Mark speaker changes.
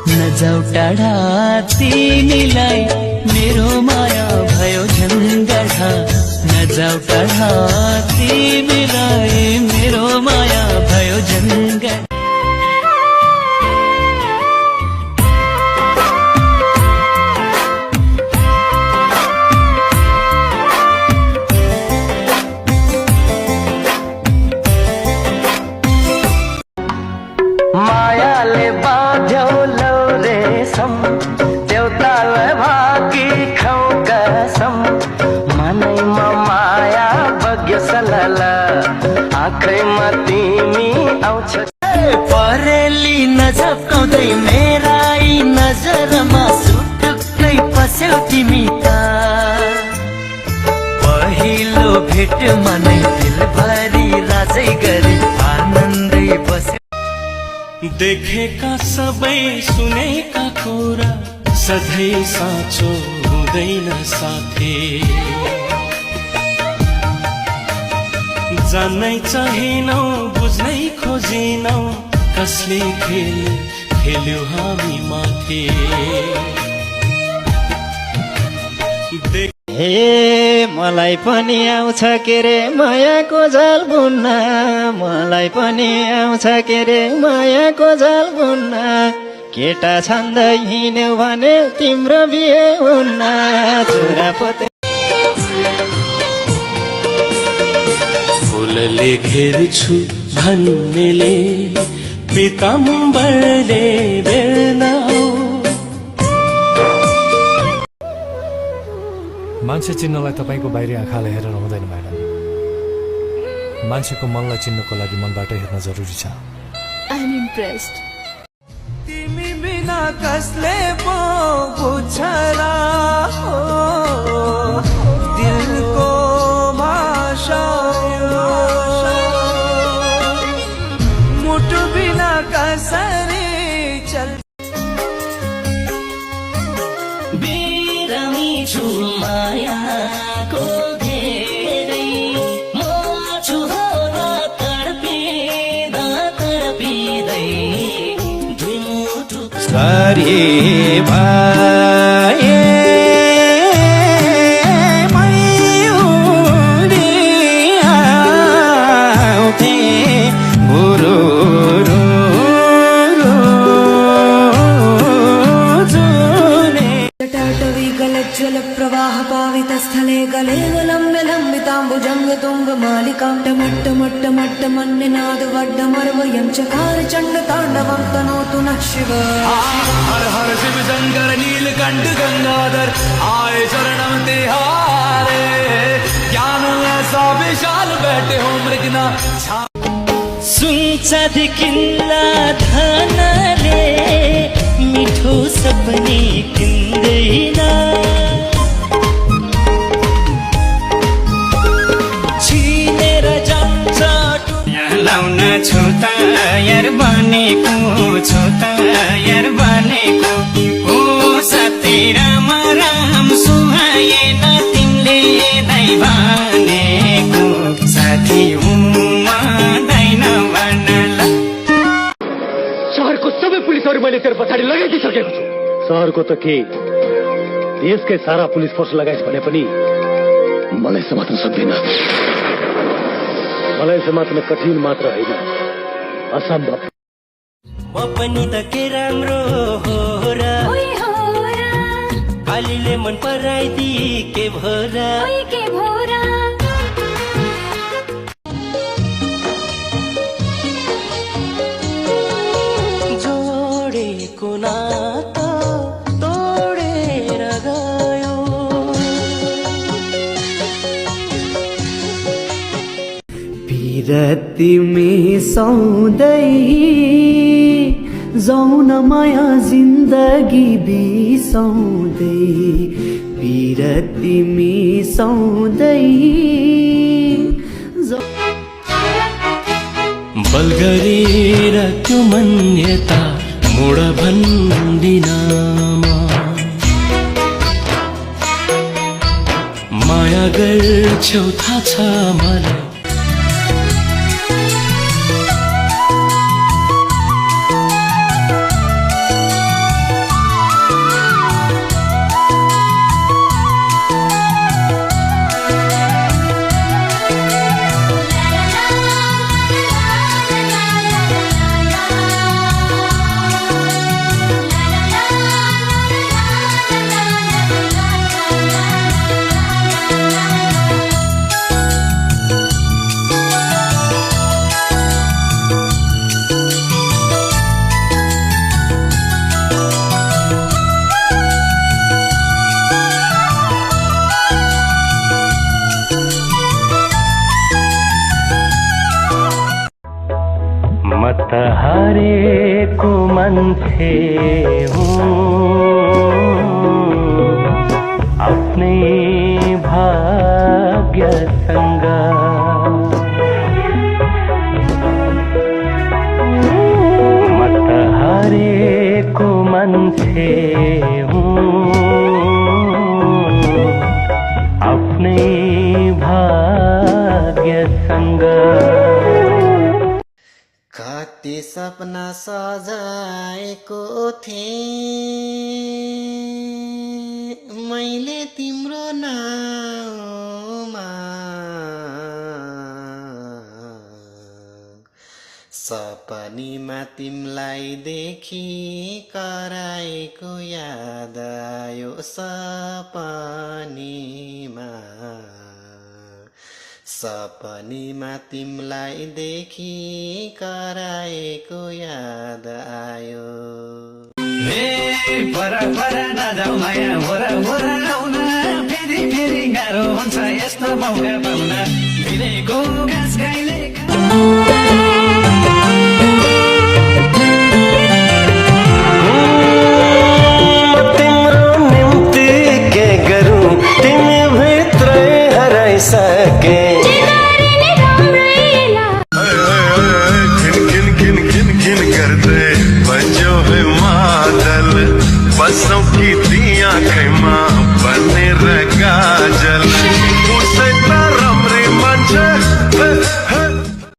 Speaker 1: नजाऊ टाढा तिमीलाई मेरो माया भयो झन्डा नजाऊ टाढा तिमीलाई मेरो माया भयो झन्डा मायाले बाँध्यौ लौ रेशम देउतालाई भाकी खाउ कसम मनैमा माया बग्यो सलला आँखैमा तिमी आउँछ परेली नझप्काउँदै मेरा यी नजरमा सुटुक्कै पस्यौ तिमी त पहिलो भेटमा नै दिलभरि राजै गरे आनन्दै बस्यो देखेका सबै सुनेका कुरा सधैँ साँचो हुँदैन साथी जान्नै चाहिनौ बुझ्नै खोजिनौ कसले खेल खेल्यो हामी माथि
Speaker 2: हे मलाई पनि आउँछ के रे मायाको जाल बुन्न मलाई पनि आउँछ के रे मायाको जाल बुन्न केटा छन्दै हिँड्यौ भने तिम्रो बिहे हुन्न छोरा पोते
Speaker 1: फुलले घेर्छु भन्नेले पिताम्बरले बेर्ना
Speaker 3: मान्छे चिन्नलाई तपाईको बाहिरी आँखाले हेरेर हुँदैन म्याडम मान्छेको मनलाई चिन्नको लागि मनबाटै हेर्न जरुरी छ
Speaker 4: आई एम इम्प्रेस्ड
Speaker 1: तिमी बिना कसले पो बुझला दिलको भाषा मुटु बिना कसरी चल बिरामी छु मायाको धेरै म छु तडपिँदै दुई मुटु
Speaker 2: सरी भाए
Speaker 5: प्रवाह पावित स्थले गले लम्ब्य लम्बिताम्बुजंग तुंग मालिका टमट्ट मट्ट मट्ट मन्निनाद वड्डमर्वयं चकार चंड तांडवं तनोतु नः शिव
Speaker 1: हर हर शिव शंकर नीलकंठ गंगाधर आए शरणम तिहारे ज्ञान ऐसा विशाल बैठे हो मृगना सुनचाँदी किल्ला धनले मिठो सपने किन्दैन
Speaker 2: लाउन छु तयार बनेको छु तयार बनेको हो साथी राम राम सुहाएन तिमीले नै भनेको साथी हुँदैन भन्नला
Speaker 6: शहरको सबै पुलिसहरू मैले तेरो पछाडि लगाइदिइसकेको छु शहरको त के देशकै सारा पुलिस फोर्स लगाइस् भने पनि मलाई समात्न सक्दैन मलाई समात्न कठिन मात्र होइन असम्भव
Speaker 1: म पनि त के राम्रो हो र अलिले मन पराइदी के भोरा जोडेको नाता तोडेर गयो
Speaker 7: तिमी सौदै जाउन माया जिन्दगी बिसाउँदै तिमी सौदै
Speaker 1: बल गरेर त्यो मान्यता मोड भन्दिनमा माया गर्छौ थाहा छ मलाई
Speaker 8: हारेको मान्छे हुँ आफ्नै भाग्यसँग म त हारेको मान्छे हुँ आफ्नै भाग्यसँग
Speaker 2: कति सपना सजाएको थिएँ मैले तिम्रो नाउँमा सपनीमा तिमलाई देखी कराएको याद आयो सपनीमा तिमलाई देखी कराएको याद आयो
Speaker 1: पर नजाऊ माया होरा आउन फेरि फेरि गाह्रो हुन्छ यस्तो मौका पाउन भिलेको घाँस गाईले
Speaker 8: तिम्रो निम्ति के गरौँ तिमी भित्रै हराइसके